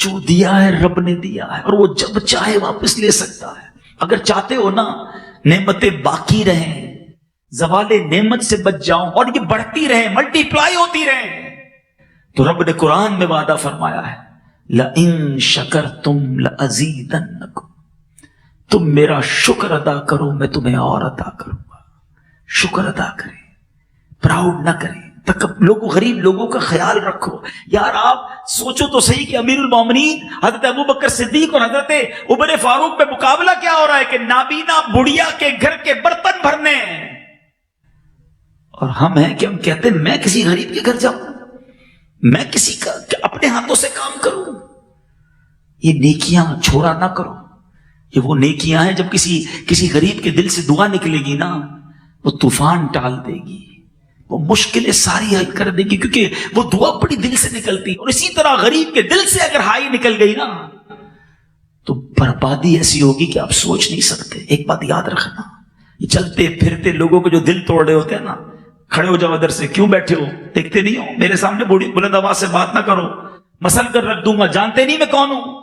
جو دیا ہے رب نے دیا ہے، اور وہ جب چاہے واپس لے سکتا ہے۔ اگر چاہتے ہو نا نعمتیں باقی رہیں، زوال نعمت سے بچ جاؤں اور یہ بڑھتی رہیں، ملٹی پلائی ہوتی رہیں، تو رب نے قرآن میں وعدہ فرمایا ہے لَإِن شَكَرْتُمْ لَأَزِيدَنَّكُمْ، تم میرا شکر ادا کرو میں تمہیں اور عطا کروں گا۔ شکر ادا کریں، پراؤڈ نہ کریں، غریب لوگوں کا خیال رکھو۔ یار آپ سوچو تو صحیح کہ امیر المومنین حضرت ابو بکر صدیق اور حضرت عمر فاروق میں مقابلہ کیا ہو رہا ہے کہ نابینا بڑھیا کے گھر کے برتن بھرنے ہیں، اور ہم ہیں کہ ہم کہتے ہیں میں کسی غریب کے گھر جاؤں، میں کسی کا اپنے ہاتھوں سے کام کروں۔ یہ نیکیاں چھوڑا نہ کرو، یہ وہ نیکیاں ہیں جب کسی غریب کے دل سے دعا نکلے گی نا، وہ طوفان ٹال دے گی، وہ مشکلیں ساری حل کر دے گی، کیونکہ وہ دعا بڑی دل سے نکلتی ہے۔ اور اسی طرح غریب کے دل سے اگر ہائی نکل گئی نا تو بربادی ایسی ہوگی کہ آپ سوچ نہیں سکتے۔ ایک بات یاد رکھنا، یہ چلتے پھرتے لوگوں کو جو دل توڑ رہے ہوتے ہیں نا، کھڑے ہو جاؤ ادھر سے، کیوں بیٹھے ہو، دیکھتے نہیں ہو، میرے سامنے بلند آواز سے بات نہ کرو، مسل کر رکھ دوں گا، جانتے نہیں میں کون ہوں۔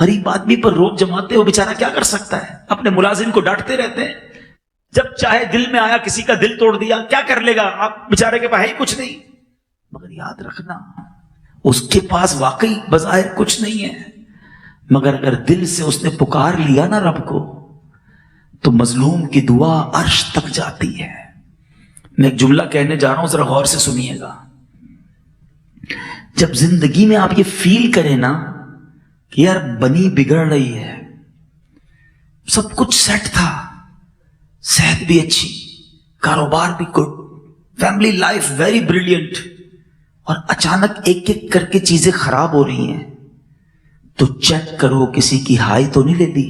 غریب آدمی پر روب جماتے ہو، بیچارہ کیا کر سکتا ہے، اپنے ملازم کو ڈانٹتے رہتے ہیں، جب چاہے دل میں آیا کسی کا دل توڑ دیا، کیا کر لے گا، آپ بیچارے کے پاس ہے ہی کچھ نہیں۔ مگر یاد رکھنا اس کے پاس واقعی بظاہر کچھ نہیں ہے، مگر اگر دل سے اس نے پکار لیا نا رب کو تو مظلوم کی دعا عرش تک جاتی ہے۔ میں ایک جملہ کہنے جا رہا ہوں، ذرا غور سے سنیے گا۔ جب زندگی میں آپ یہ فیل کریں نا کہ یار بنی بگڑ رہی ہے، سب کچھ سیٹ تھا، صحت بھی اچھی، کاروبار بھی good, family life very brilliant, اور اچانک ایک ایک کر کے چیزیں خراب ہو رہی ہیں، تو چیک کرو کسی کی ہائی تو نہیں لے لی،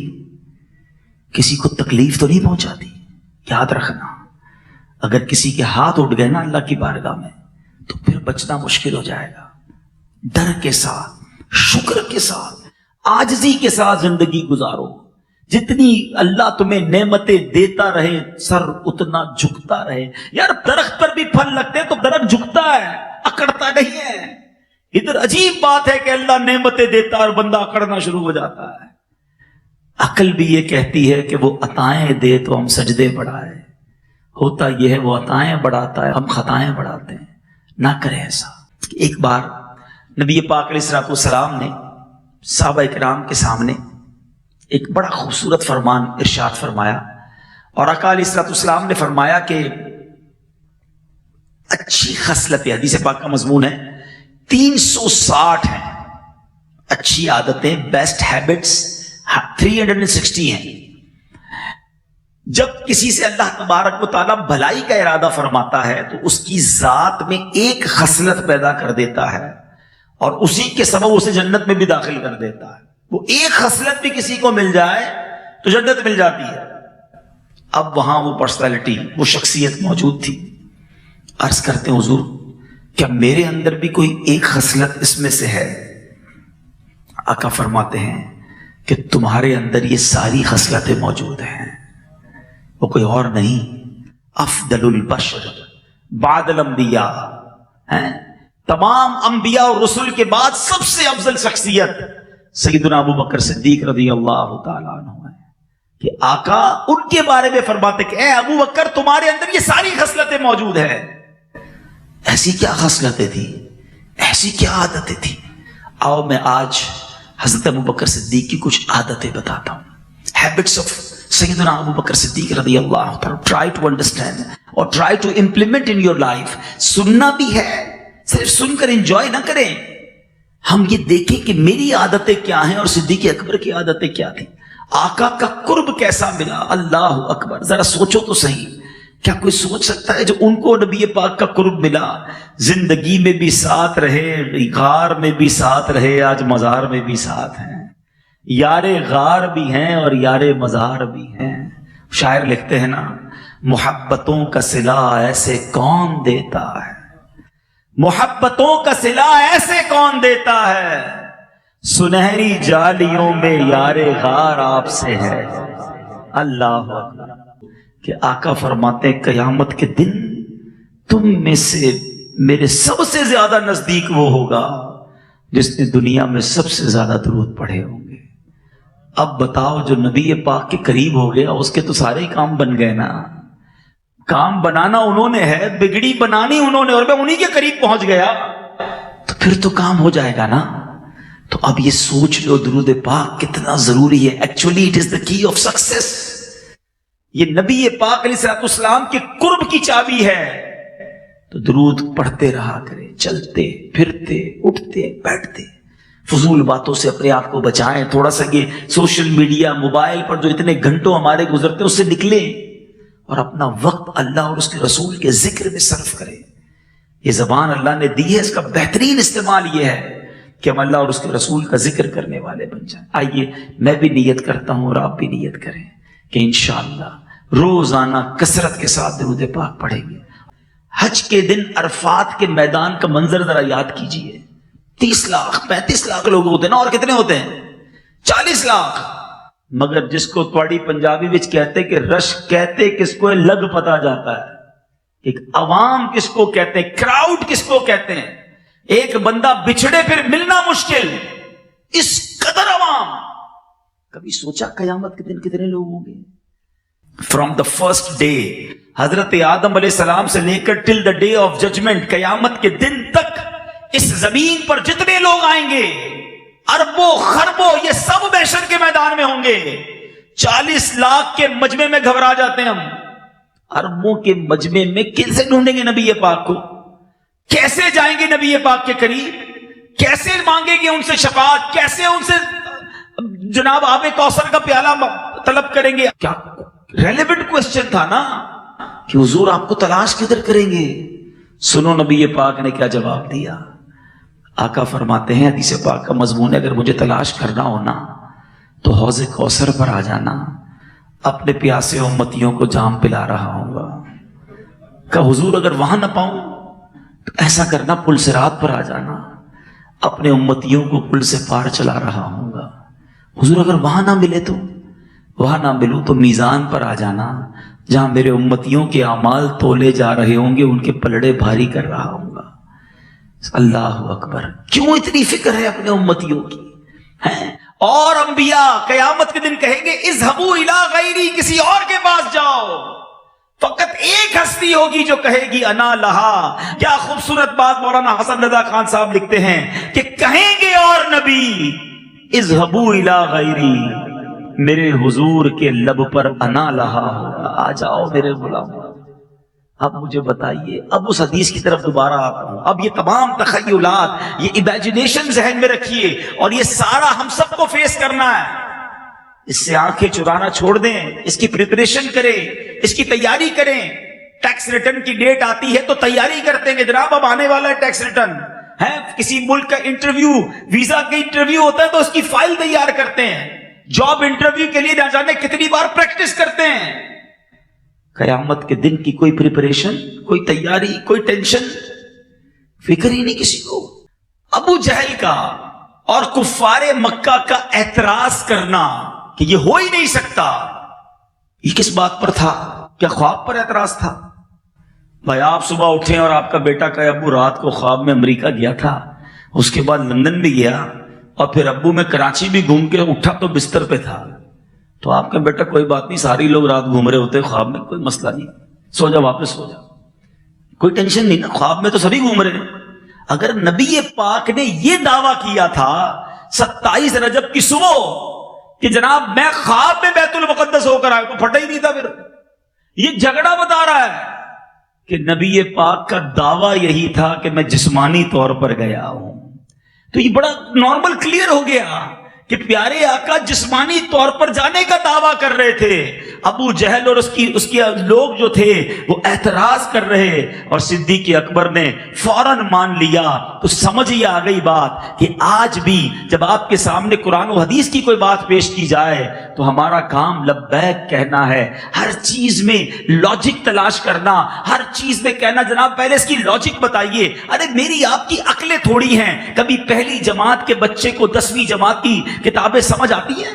کسی کو تکلیف تو نہیں پہنچا دی۔ یاد رکھنا اگر کسی کے ہاتھ اٹھ گئے نا اللہ کی بارگاہ میں تو پھر بچنا مشکل ہو جائے گا۔ ڈر کے ساتھ، شکر کے ساتھ، عاجزی کے ساتھ زندگی گزارو۔ جتنی اللہ تمہیں نعمتیں دیتا رہے سر اتنا جھکتا رہے۔ یار درخت پر بھی پھل لگتے ہیں تو درخت جھکتا ہے، اکڑتا نہیں ہے۔ ادھر عجیب بات ہے کہ اللہ نعمتیں دیتا ہے اور بندہ اکڑنا شروع ہو جاتا ہے۔ عقل بھی یہ کہتی ہے کہ وہ عطائیں دے تو ہم سجدے بڑھائے، ہوتا یہ ہے وہ عطائیں بڑھاتا ہے، ہم خطائیں بڑھاتے ہیں۔ نہ کریں ایسا۔ ایک بار نبی پاک علیہ الصلوۃ والسلام نے صحابہ کرام کے سامنے ایک بڑا خوبصورت فرمان ارشاد فرمایا، اور آقا علیہ الصلوۃ والسلام نے فرمایا کہ اچھی خصلتیں، حدیث پاک کا مضمون ہے 360 ہیں، اچھی عادتیں، بیسٹ ہیبٹس 360 ہیں۔ جب کسی سے اللہ تبارک و تعالیٰ بھلائی کا ارادہ فرماتا ہے تو اس کی ذات میں ایک خصلت پیدا کر دیتا ہے، اور اسی کے سبب اسے جنت میں بھی داخل کر دیتا ہے۔ وہ ایک خصلت بھی کسی کو مل جائے تو جنت مل جاتی ہے۔ اب وہاں وہ پرسنالٹی، وہ شخصیت موجود تھی۔ عرض کرتے ہیں حضور کیا میرے اندر بھی کوئی ایک خصلت اس میں سے ہے؟ آقا فرماتے ہیں کہ تمہارے اندر یہ ساری خصلتیں موجود ہیں، وہ کوئی اور نہیں، افضل البشر بعد الانبیاء ہیں۔ تمام انبیاء اور رسول کے بعد سب سے افضل شخصیت سیدنا ابو بکر صدیق رضی اللہ تعالیٰ عنہ ہے، کہ آقا ان کے بارے میں فرماتے کہ اے ابو بکر تمہارے اندر یہ ساری خصلتیں موجود ہیں۔ ایسی کیا خصلتیں تھی، ایسی کیا عادتیں تھی؟ آؤ میں آج حضرت ابو بکر صدیق کی کچھ عادتیں بتاتا ہوں، ہیبٹس آف سیدنا ابو بکر صدیق رضی اللہ تعالیٰ۔ ٹرائی ٹو انڈرسٹینڈ اور try to implement in your life. سننا بھی ہے، صرف سن کر انجوائے نہ کریں، ہم یہ دیکھیں کہ میری عادتیں کیا ہیں اور صدیق اکبر کی عادتیں کیا تھیں۔ آقا کا قرب کیسا ملا، اللہ اکبر، ذرا سوچو تو صحیح، کیا کوئی سوچ سکتا ہے جو ان کو نبی پاک کا قرب ملا، زندگی میں بھی ساتھ رہے، غار میں بھی ساتھ رہے، آج مزار میں بھی ساتھ ہیں، یار غار بھی ہیں اور یار مزار بھی ہیں۔ شاعر لکھتے ہیں نا، محبتوں کا صلہ ایسے کون دیتا ہے، محبتوں کا صلہ ایسے کون دیتا ہے، سنہری جالیوں میں یار غار آپ سے ہے۔ اللہ اکبر، کہ آقا فرماتے ہیں قیامت کے دن تم میں سے میرے سب سے زیادہ نزدیک وہ ہوگا جس نے دنیا میں سب سے زیادہ درود پڑھے ہوں گے. اب بتاؤ جو نبی پاک کے قریب ہو گیا اس کے تو سارے ہی کام بن گئے نا. کام بنانا انہوں نے ہے, بگڑی بنانی انہوں نے, اور میں انہی کے قریب پہنچ گیا تو پھر تو کام ہو جائے گا نا. تو اب یہ سوچ لو درود پاک کتنا ضروری ہے. ایکچولی اٹ از دا کی آف سکسیس. یہ نبی پاک علیہ الصلوۃ والسلام کے قرب کی چابی ہے. تو درود پڑھتے رہا کرے, چلتے پھرتے اٹھتے بیٹھتے, فضول باتوں سے اپنے آپ کو بچائیں. تھوڑا سا یہ سوشل میڈیا موبائل پر جو اتنے گھنٹوں ہمارے گزرتے ہیں اس سے نکلیں اور اپنا وقت اللہ اور اس کے رسول کے ذکر میں صرف کریں. یہ زبان اللہ نے دی ہے, اس کا بہترین استعمال یہ ہے کہ ہم اللہ اور اس کے رسول کا ذکر کرنے والے بن جائیں. آئیے میں بھی نیت کرتا ہوں اور آپ بھی نیت کریں کہ انشاءاللہ روزانہ کثرت کے ساتھ درود پاک پڑھیں گے. حج کے دن عرفات کے میدان کا منظر ذرا یاد کیجئے. 30 لاکھ 35 لاکھ لوگ ہوتے ہیں نا, اور کتنے ہوتے ہیں 40 لاکھ. مگر جس کو تواڑی پنجابی وچ کہتے کہ رش کہتے کس کو لگ پتا جاتا ہے. ایک عوام کس کو کہتے ہیں, کراؤڈ کس کو کہتے ہیں. ایک بندہ بچھڑے پھر ملنا مشکل, اس قدر عوام. کبھی سوچا قیامت کے دن کتنے لوگ ہوں گے؟ فرام دا فرسٹ ڈے, حضرت آدم علیہ السلام سے لے کر ٹل دا ڈے آف ججمنٹ, قیامت کے دن تک اس زمین پر جتنے لوگ آئیں گے, اربوں خربوں, یہ سب محشر کے میدان میں ہوں گے. 40 لاکھ کے مجمع میں گھبرا جاتے ہیں ہم. اربوں کے مجمع میں کیسے ڈھونڈیں گے نبی پاک کو؟ کیسے جائیں گے نبی پاک کے قریب؟ کیسے مانگیں گے ان سے شفاعت؟ کیسے ان سے جناب آب کوثر کا پیالہ طلب کریں گے؟ کیا ریلیونٹ کوسچن تھا نا کہ حضور آپ کو تلاش کدھر کریں گے. سنو نبی پاک نے کیا جواب دیا. آقا فرماتے ہیں, حدیث پاک کا مضمون ہے, اگر مجھے تلاش کرنا ہونا تو حوض کوثر پر آ جانا, اپنے پیاسے امتیوں کو جام پلا رہا ہوں گا. کہ حضور اگر وہاں نہ پاؤں تو ایسا کرنا پل صراط پر آ جانا, اپنے امتیوں کو پل سے پار چلا رہا ہوں گا. حضور اگر وہاں نہ ملے تو وہاں نہ ملوں تو میزان پر آ جانا, جہاں میرے امتیوں کے اعمال تولے جا رہے ہوں گے, ان کے پلڑے بھاری کر رہا ہوں گا. اللہ اکبر. کیوں اتنی فکر ہے اپنے امتیوں کی؟ اور انبیاء قیامت کے دن کہیں گے اذهبوا الی غیری, کسی اور کے پاس جاؤ. فقط ایک ہستی ہوگی جو کہے گی انا لہا. کیا خوبصورت بات مولانا حسن رضا خان صاحب لکھتے ہیں کہ کہیں گے اور نبی اذهبوا الی غیری, میرے حضور کے لب پر انا لہا ہوگا, آ جاؤ میرے غلام. اب مجھے بتائیے, اب اس حدیث کی طرف دوبارہ آتا ہوں. اب یہ تمام تخیلات, یہ امیجنیشن ذہن میں رکھیے, اور یہ سارا ہم سب کو فیس کرنا ہے. اس سے آنکھیں چرانا چھوڑ دیں, اس کی پریپریشن کریں, اس کی تیاری کریں. ٹیکس ریٹرن کی ڈیٹ آتی ہے تو تیاری کرتے ہیں کہ جناب اب آنے والا ہے ٹیکس ریٹرن ہے. کسی ملک کا انٹرویو, ویزا کا انٹرویو ہوتا ہے تو اس کی فائل تیار کرتے ہیں. جاب انٹرویو کے لیے نہ جانے کتنی بار پریکٹس کرتے ہیں. قیامت کے دن کی کوئی پریپریشن, کوئی تیاری, کوئی ٹینشن, فکر ہی نہیں کسی کو. ابو جہل کا اور کفار مکہ کا اعتراض کرنا کہ یہ ہو ہی نہیں سکتا, یہ کس بات پر تھا؟ کیا خواب پر اعتراض تھا؟ بھائی آپ صبح اٹھیں اور آپ کا بیٹا کہ ابو رات کو خواب میں امریکہ گیا تھا, اس کے بعد لندن بھی گیا, اور پھر ابو میں کراچی بھی گھوم کے اٹھا تو بستر پہ تھا. تو آپ کا بیٹا کوئی بات نہیں, ساری لوگ رات گھوم رہے ہوتے خواب میں, کوئی مسئلہ نہیں, سو جا واپس سو جا, کوئی ٹینشن نہیں نا, خواب میں تو سبھی گھوم رہے ہیں. اگر نبی پاک نے یہ دعویٰ کیا تھا 27 رجب کی صبح کہ جناب میں خواب میں بیت المقدس ہو کر آیا, تو پھٹا ہی نہیں تھا. پھر یہ جھگڑا بتا رہا ہے کہ نبی پاک کا دعویٰ یہی تھا کہ میں جسمانی طور پر گیا ہوں. تو یہ بڑا نارمل کلیئر ہو گیا کہ پیارے آقا جسمانی طور پر جانے کا دعویٰ کر رہے تھے. ابو جہل اور اس کے لوگ جو تھے وہ اعتراض کر رہے, اور صدیق اکبر نے فوراً مان لیا. تو سمجھ ہی آ گئی بات کہ آج بھی جب آپ کے سامنے قرآن و حدیث کی کوئی بات پیش کی جائے تو ہمارا کام لبیک کہنا ہے. ہر چیز میں لاجک تلاش کرنا, ہر چیز میں کہنا جناب پہلے اس کی لاجک بتائیے. ارے میری آپ کی عقلیں تھوڑی ہیں, کبھی پہلی جماعت کے بچے کو 10ویں جماعت کی کتابیں سمجھ آتی ہیں؟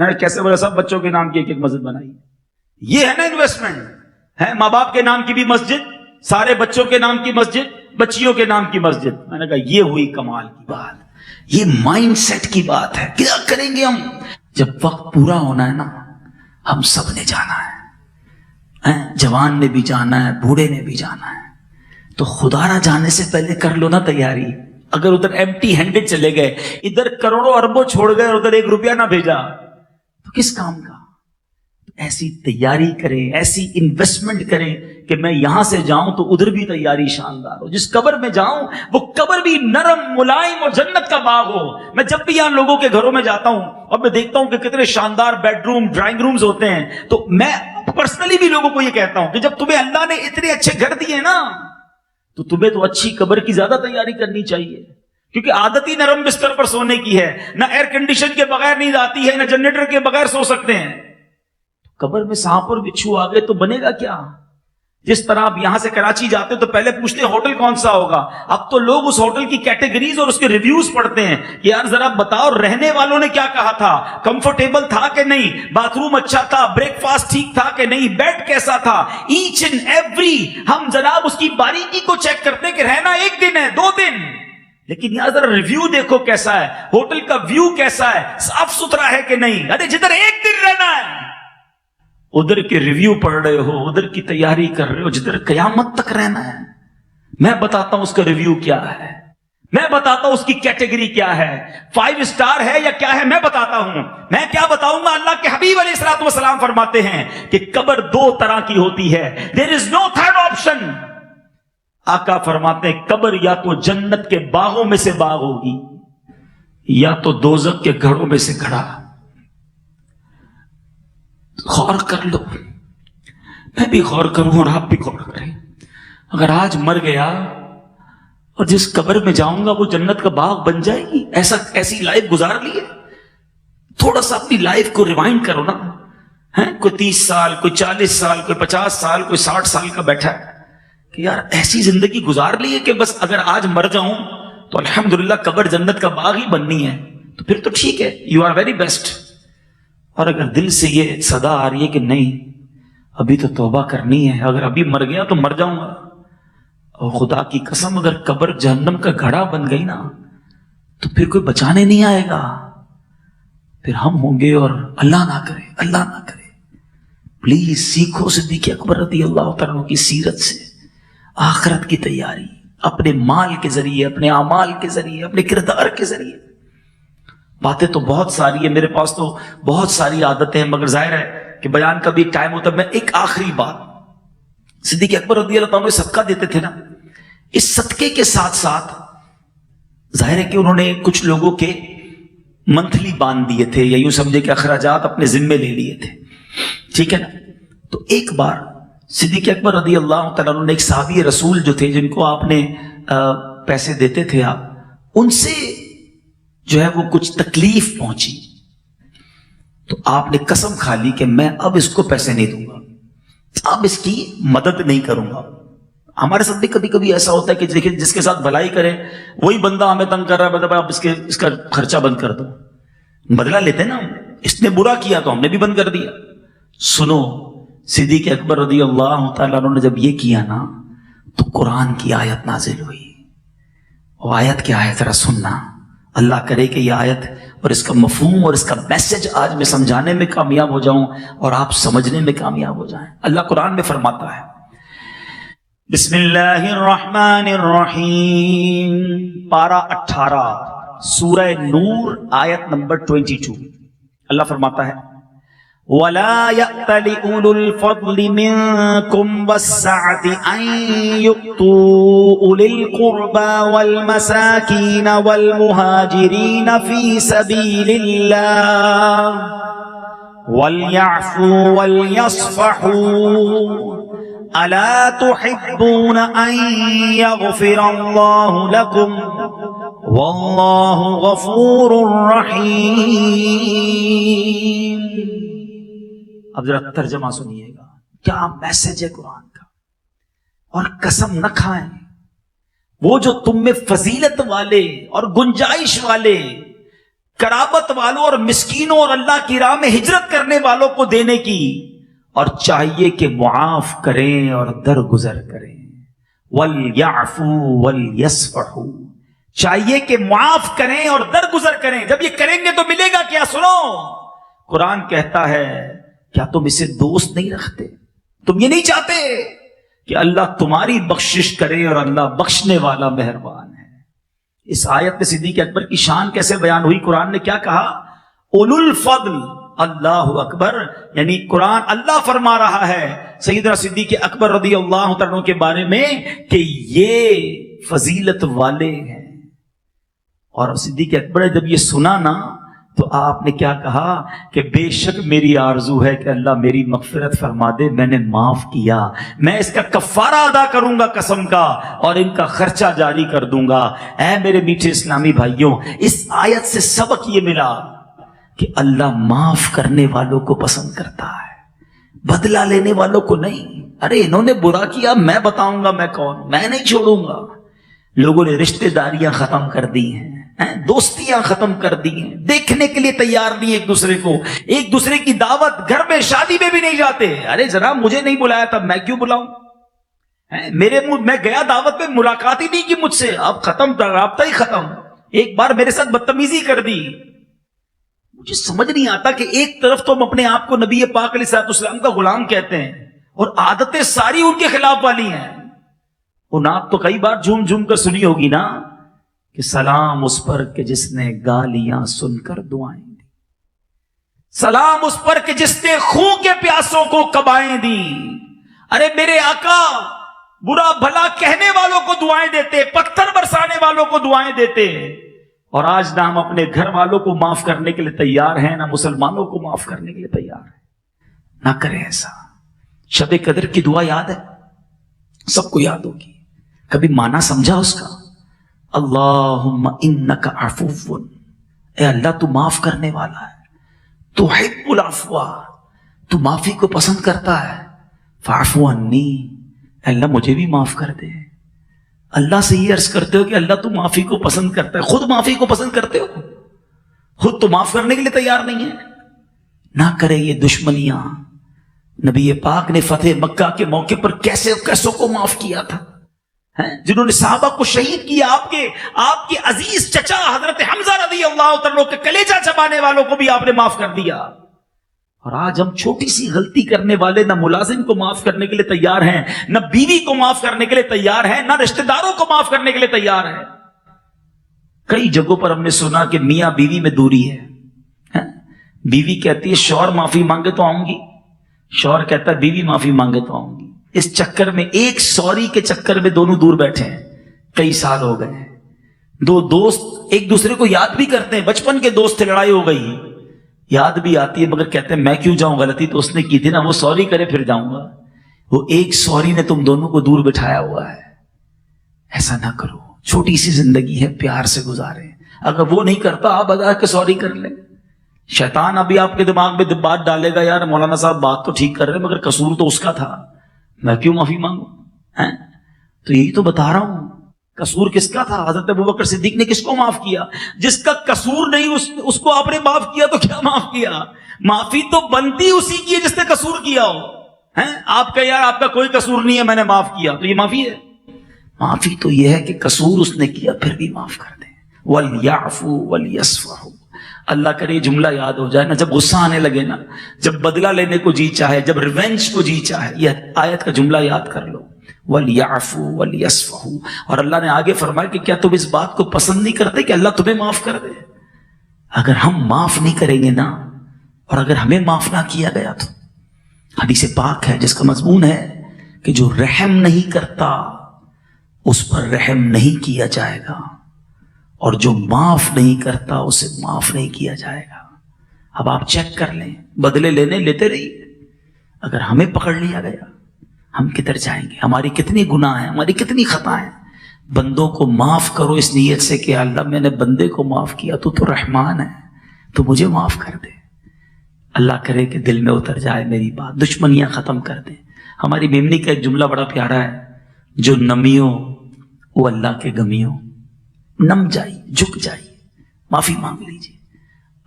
میں نے کیسے بولا سب بچوں کے نام کی ایک ایک مسجد بنائی. یہ ہے نا انویسٹمنٹ ہے. ماں باپ کے نام کی بھی مسجد, سارے بچوں کے نام کی مسجد, بچیوں کے نام کی مسجد. میں نے کہا یہ ہوئی کمال کی بات, یہ مائنڈ سیٹ کی بات ہے. کیا کریں گے ہم جب وقت پورا ہونا ہے نا؟ ہم سب نے جانا ہے, جوان نے بھی جانا ہے, بوڑھے نے بھی جانا ہے. تو خدا نہ جانے سے پہلے کر لو نا تیاری. اگر ادھر ایمٹی ہینڈڈ چلے گئے, ادھر کروڑوں اربوں چھوڑ گئے اور ادھر ایک روپیہ نہ بھیجا تو کس کام کا؟ ایسی تیاری کریں, ایسی انویسٹمنٹ کریں کہ میں یہاں سے جاؤں تو ادھر بھی تیاری شاندار ہو. جس قبر میں جاؤں وہ قبر بھی نرم ملائم اور جنت کا باغ ہو. میں جب بھی یہاں لوگوں کے گھروں میں جاتا ہوں اور میں دیکھتا ہوں کہ کتنے شاندار بیڈ روم, ڈرائنگ رومز ہوتے ہیں, تو میں پرسنلی بھی لوگوں کو یہ کہتا ہوں کہ جب تمہیں اللہ نے اتنے اچھے گھر دیے نا تو تمہیں تو اچھی قبر کی زیادہ تیاری کرنی چاہیے. کیونکہ عادت ہی نرم بستر پر سونے کی ہے. نہ ایئر کنڈیشن کے بغیر نیند آتی ہے, نہ جنریٹر کے بغیر سو سکتے ہیں. قبر میں سانپ اور بچھو آ گئے تو بنے گا کیا؟ جس طرح آپ یہاں سے کراچی جاتے تو پہلے پوچھتے ہوٹل کون سا ہوگا, اب تو لوگ اس ہوٹل کی کیٹیگریز اور اس کے ریویوز پڑھتے ہیں کہ یار ذرا بتاؤ رہنے والوں نے کیا کہا تھا, کمفرٹیبل تھا کہ نہیں, باتھ روم اچھا تھا, بریک فاسٹ ٹھیک تھا کہ نہیں, بیڈ کیسا تھا. ایچ اینڈ ایوری ہم جناب اس کی باریکی کو چیک کرتے ہیں کہ رہنا 1 دن ہے 2 دن, لیکن یہاں ذرا ریویو دیکھو کیسا ہے, ہوٹل کا ویو کیسا ہے, صاف ستھرا ہے کہ نہیں. ارے جدھر 1 دن رہنا ہے ادھر کے ریویو پڑھ رہے ہو, ادھر کی تیاری کر رہے ہو. جدھر قیامت تک رہنا ہے میں بتاتا ہوں اس کا ریویو کیا ہے, میں بتاتا ہوں اس کی کیٹیگری کیا ہے, 5 اسٹار ہے یا کیا ہے میں بتاتا ہوں. میں کیا بتاؤں گا؟ اللہ کے حبیب علیہ الصلوۃ والسلام فرماتے ہیں کہ قبر 2 طرح کی ہوتی ہے. دیر از نو تھرڈ آپشن. آقا فرماتے ہیں قبر یا تو جنت کے باغوں میں سے باغ ہوگی یا تو دوزخ کے گھڑوں میں سے گھڑا. غور کر لو, میں بھی غور کروں اور آپ بھی غور کریں. اگر آج مر گیا اور جس قبر میں جاؤں گا وہ جنت کا باغ بن جائے گی. ایسی لائف گزار لی ہے. تھوڑا سا اپنی لائف کو ریوائنڈ کرو نا. کوئی 30 سال, کوئی 40 سال, کوئی 50 سال, کوئی 60 سال کا بیٹھا ہے کہ یار ایسی زندگی گزار لی ہے کہ بس اگر آج مر جاؤں تو الحمدللہ قبر جنت کا باغ ہی بننی ہے. تو پھر تو ٹھیک ہے, یو آر ویری بیسٹ. اور اگر دل سے یہ صدا آ رہی ہے کہ نہیں ابھی تو توبہ کرنی ہے, اگر ابھی مر گیا تو مر جاؤں گا, اور خدا کی قسم اگر قبر جہنم کا گھڑا بن گئی نا تو پھر کوئی بچانے نہیں آئے گا. پھر ہم ہوں گے, اور اللہ نہ کرے, اللہ نہ کرے. پلیز سیکھو صدیق اکبر رضی اللہ تعالیٰ کی سیرت سے آخرت کی تیاری, اپنے مال کے ذریعے, اپنے اعمال کے ذریعے, اپنے کردار کے ذریعے. باتیں تو بہت ساری ہیں, میرے پاس تو بہت ساری عادتیں ہیں, مگر ظاہر ہے کہ بیان کا بھی ٹائم ہوتا ہے. میں ایک آخری بات, صدیق اکبر رضی اللہ تعالیٰ صدقہ دیتے تھے نا, اس صدقے کے ساتھ ساتھ ظاہر ہے کہ انہوں نے کچھ لوگوں کے منتھلی باندھ دیے تھے, یا یوں سمجھے کہ اخراجات اپنے ذمے لے لیے تھے, ٹھیک ہے نا. تو ایک بار صدیق اکبر رضی اللہ تعالیٰ عنہ نے ایک صحابی رسول جو تھے, جن کو آپ نے پیسے دیتے تھے آپ, ان سے جو ہے وہ کچھ تکلیف پہنچی, تو آپ نے قسم کھا لی کہ میں اب اس کو پیسے نہیں دوں گا, اب اس کی مدد نہیں کروں گا. ہمارے ساتھ بھی کبھی کبھی ایسا ہوتا ہے کہ دیکھیں جس کے ساتھ بھلائی کرے وہی بندہ ہمیں تنگ کر رہا ہے, مطلب آپ اس کا خرچہ بند کر دو. بدلہ لیتے نا, اس نے برا کیا تو ہم نے بھی بند کر دیا. سنو, صدیق اکبر رضی اللہ تعالیٰ عنہ نے جب یہ کیا نا تو قرآن کی آیت نازل ہوئی. وہ آیت کیا ہے ذرا سننا. اللہ کرے کہ یہ آیت اور اس کا مفہوم اور اس کا میسج آج میں سمجھانے میں کامیاب ہو جاؤں اور آپ سمجھنے میں کامیاب ہو جائیں. اللہ قرآن میں فرماتا ہے, بسم اللہ الرحمن الرحیم, پارہ 18 سورہ نور آیت نمبر 22. اللہ فرماتا ہے, وَلَا يَأْتَلِ أُولُو الْفَضْلِ مِنْكُمْ وَالسَّعَةِ أَنْ يُؤْتُوا أُولِي الْقُرْبَى وَالْمَسَاكِينَ وَالْمُهَاجِرِينَ فِي سَبِيلِ اللَّهِ وَلْيَعْفُوا وَلْيَصْفَحُوا أَلَا تُحِبُّونَ أَنْ يَغْفِرَ اللَّهُ لَكُمْ وَاللَّهُ غَفُورٌ رَحِيمٌ. اب ذرا ترجمہ سنیے گا, کیا میسج ہے قرآن کا. اور قسم نہ کھائیں, وہ جو تم میں فضیلت والے اور گنجائش والے قرابت والوں اور مسکینوں اور اللہ کی راہ میں ہجرت کرنے والوں کو دینے کی، اور چاہیے کہ معاف کریں اور درگزر کریں. وَلْيَعْفُوا وَلْيَصْفَحُوا، چاہیے کہ معاف کریں اور درگزر کریں. جب یہ کریں گے تو ملے گا کیا؟ سنو، قرآن کہتا ہے کیا تم اسے دوست نہیں رکھتے؟ تم یہ نہیں چاہتے کہ اللہ تمہاری بخشش کرے؟ اور اللہ بخشنے والا مہربان ہے. اس آیت میں صدیق اکبر کی شان کیسے بیان ہوئی؟ قرآن نے کیا کہا؟ اولو الفضل، اللہ اکبر. یعنی قرآن اللہ فرما رہا ہے سیدنا صدیق اکبر رضی اللہ عنہ کے بارے میں کہ یہ فضیلت والے ہیں. اور صدیق اکبر جب یہ سنا نا تو آپ نے کیا کہا کہ بے شک میری آرزو ہے کہ اللہ میری مغفرت فرما دے، میں نے معاف کیا، میں اس کا کفارہ ادا کروں گا قسم کا، اور ان کا خرچہ جاری کر دوں گا. اے میرے میٹھے اسلامی بھائیوں، اس آیت سے سبق یہ ملا کہ اللہ معاف کرنے والوں کو پسند کرتا ہے، بدلہ لینے والوں کو نہیں. ارے انہوں نے برا کیا، میں بتاؤں گا میں کون، میں نہیں چھوڑوں گا. لوگوں نے رشتہ داریاں ختم کر دی ہیں، دوستیاں ختم کر دی ہیں، دیکھنے کے لیے تیار نہیں ایک دوسرے کو، ایک دوسرے کی دعوت گھر میں شادی میں بھی نہیں جاتے. ارے جناب مجھے نہیں بلایا تھا، میں کیوں بلاؤں؟ میرے میں گیا دعوت میں، ملاقات ہی نہیں کی مجھ سے، اب ختم، رابطہ ہی ختم. ایک بار میرے ساتھ بدتمیزی کر دی. مجھے سمجھ نہیں آتا کہ ایک طرف تو ہم اپنے آپ کو نبی پاک علیہ السلام کا غلام کہتے ہیں اور عادتیں ساری ان کے خلاف والی ہیں. وہ نعت تو کئی بار جھوم جھوم کر سنی ہوگی نا کہ سلام اس پر کہ جس نے گالیاں سن کر دعائیں دی، سلام اس پر کہ جس نے خون کے پیاسوں کو کبائیں دی. ارے میرے آقا برا بھلا کہنے والوں کو دعائیں دیتے، پتھر برسانے والوں کو دعائیں دیتے، اور آج نہ ہم اپنے گھر والوں کو معاف کرنے کے لیے تیار ہیں، نہ مسلمانوں کو معاف کرنے کے لیے تیار ہیں. نہ کریں ایسا. شب قدر کی دعا یاد ہے؟ سب کو یاد ہوگی. کبھی معنی سمجھا اس کا؟ اللہم انک عفو، اے اللہ تو معاف کرنے والا ہے، تحب العفو، تو معافی کو پسند کرتا ہے. فاعف عنی، اے اللہ مجھے بھی معاف کر دے. اللہ سے یہ عرض کرتے ہو کہ اللہ تو معافی کو پسند کرتا ہے، خود معافی کو پسند کرتے ہو، خود تو معاف کرنے کے لیے تیار نہیں ہے. نہ کرے یہ دشمنیاں. نبی پاک نے فتح مکہ کے موقع پر کیسوں کو معاف کیا تھا، جنہوں نے صحابہ کو شہید کیا. آپ کے عزیز چچا حضرت حمزہ رضی اللہ عنہ کے کلیجہ چبانے والوں کو بھی آپ نے معاف کر دیا. اور آج ہم چھوٹی سی غلطی کرنے والے نہ ملازم کو معاف کرنے کے لیے تیار ہیں، نہ بیوی کو معاف کرنے کے لیے تیار ہیں، نہ رشتہ داروں کو معاف کرنے کے لیے تیار ہیں. کئی جگہوں پر ہم نے سنا کہ میاں بیوی میں دوری ہے. بیوی کہتی ہے شوہر معافی مانگے تو آؤں گی، شوہر کہتا ہے بیوی معافی مانگے تو آؤں گی. اس چکر میں ایک سوری کے چکر میں دونوں دور بیٹھے ہیں. کئی سال ہو گئے ہیں. دو دوست ایک دوسرے کو یاد بھی کرتے ہیں، بچپن کے دوست تھے، لڑائی ہو گئی، یاد بھی آتی ہے، مگر کہتے ہیں میں کیوں جاؤں، غلطی تو اس نے کی تھی نا، وہ سوری کرے پھر جاؤں گا. وہ ایک سوری نے تم دونوں کو دور بٹھایا ہوا ہے. ایسا نہ کرو، چھوٹی سی زندگی ہے، پیار سے گزارے. اگر وہ نہیں کرتا آپ بتا کے سوری کر لیں. شیطان ابھی آپ کے دماغ میں بات ڈالے گا یار مولانا صاحب بات تو ٹھیک کر رہے مگر قصور تو اس کا تھا، میں کیوں معافی مانگوں. تو یہی تو بتا رہا ہوں، قصور کس کا تھا؟ حضرت ابوبکر صدیق نے کس کو معاف کیا؟ جس کا قصور نہیں اس کو آپ نے معاف کیا تو کیا معاف کیا؟ معافی تو بنتی اسی کی ہے جس نے قصور کیا ہو. آپ کا یار آپ کا کوئی قصور نہیں ہے میں نے معاف کیا، تو یہ معافی ہے؟ معافی تو یہ ہے کہ قصور اس نے کیا پھر بھی معاف کر دیں. وَلْيَعْفُوا وَلْيَصْفَحُوا. اللہ کرے یہ جملہ یاد ہو جائے نا، جب غصہ آنے لگے نا، جب بدلہ لینے کو جی چاہے، جب ریونج کو جی چاہے، یہ آیت کا جملہ یاد کر لو، وَلْيَعْفُوا وَلْيَصْفَحُوا. اور اللہ نے آگے فرمایا کہ کیا تم اس بات کو پسند نہیں کرتے کہ اللہ تمہیں معاف کر دے؟ اگر ہم معاف نہیں کریں گے نا، اور اگر ہمیں معاف نہ کیا گیا تو حدیث پاک ہے جس کا مضمون ہے کہ جو رحم نہیں کرتا اس پر رحم نہیں کیا جائے گا، اور جو معاف نہیں کرتا اسے معاف نہیں کیا جائے گا. اب آپ چیک کر لیں، بدلے لیتے رہیے. اگر ہمیں پکڑ لیا گیا ہم کدھر جائیں گے؟ ہماری کتنی گناہ ہیں، ہماری کتنی خطائیں. بندوں کو معاف کرو اس نیت سے کہ اللہ میں نے بندے کو معاف کیا، تو رحمان ہے، تو مجھے معاف کر دے. اللہ کرے کہ دل میں اتر جائے میری بات، دشمنیاں ختم کر دیں. ہماری میمنی کا ایک جملہ بڑا پیارا ہے، جو نمیوں وہ اللہ کے گمیوں. نم جائیے، جھک جائیے، معافی مانگ لیجیے.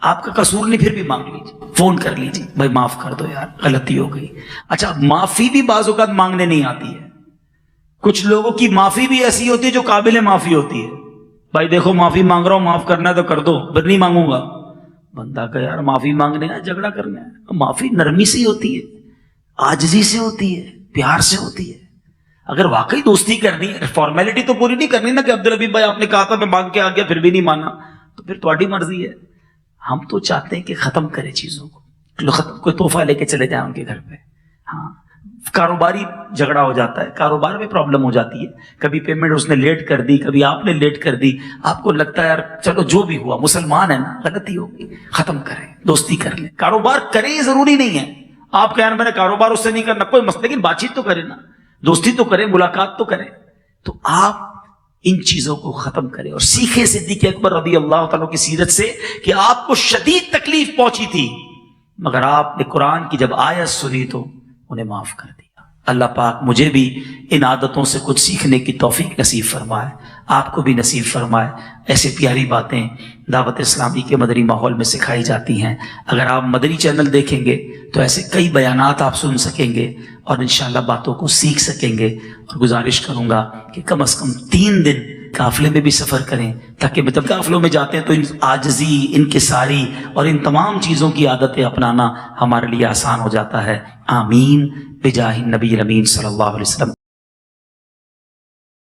آپ کا قصور نہیں پھر بھی مانگ لیجیے، فون کر لیجیے، بھائی معاف کر دو یار غلطی ہو گئی۔ اچھا معافی بھی بعض اوقات مانگنے نہیں آتی ہے، کچھ لوگوں کی معافی بھی ایسی ہوتی ہے جو قابل معافی ہوتی ہے، بھائی دیکھو معافی مانگ رہا ہوں، معاف کرنا ہے تو کر دو، پھر نہیں مانگوں گا۔ بندہ کہ یار معافی مانگنے ہے جھگڑا کرنا ہے، معافی نرمی سے ہوتی ہے، عاجزی سے ہوتی ہے، پیار سے ہوتی ہے۔ اگر واقعی دوستی کرنی ہے، فارمیلٹی تو پوری نہیں کرنی نا کہ عبدالحبیب بھائی آپ نے کہا تھا میں مانگ کے آ گیا پھر بھی نہیں مانا، تو پھر تمہاری مرضی ہے۔ ہم تو چاہتے ہیں کہ ختم کرے چیزوں کو، ختم کوئی تحفہ لے کے چلے جائیں ان کے گھر پہ۔ ہاں کاروباری جھگڑا ہو جاتا ہے، کاروبار میں پرابلم ہو جاتی ہے، کبھی پیمنٹ اس نے لیٹ کر دی، کبھی آپ نے لیٹ کر دی، آپ کو لگتا ہے یار چلو جو بھی ہوا مسلمان ہے نا، غلطی ہوگی، ختم کریں، دوستی کر لیں۔ کاروبار کریں یہ ضروری نہیں ہے، آپ کہنا میں نے کاروبار اس سے نہیں کرنا، کوئی مسئلہ، لیکن بات چیت تو کریں نا، دوستی تو کریں، ملاقات تو کریں۔ تو آپ ان چیزوں کو ختم کریں اور سیکھے صدیق اکبر رضی اللہ تعالیٰ کی سیرت سے کہ آپ کو شدید تکلیف پہنچی تھی، مگر آپ نے قرآن کی جب آیت سنی تو انہیں معاف کر دیا۔ اللہ پاک مجھے بھی ان عادتوں سے کچھ سیکھنے کی توفیق نصیب فرمائے، آپ کو بھی نصیب فرمائے۔ ایسے پیاری باتیں دعوت اسلامی کے مدنی ماحول میں سکھائی جاتی ہیں۔ اگر آپ مدنی چینل دیکھیں گے تو ایسے کئی بیانات آپ سن سکیں گے اور انشاءاللہ باتوں کو سیکھ سکیں گے۔ اور گزارش کروں گا کہ کم از کم 3 دن قافلے میں بھی سفر کریں، تاکہ جب قافلوں میں جاتے ہیں تو ان عاجزی، انکساری اور ان تمام چیزوں کی عادتیں اپنانا ہمارے لیے آسان ہو جاتا ہے۔ آمین بجاہ النبی الامین صلی اللہ علیہ وسلم۔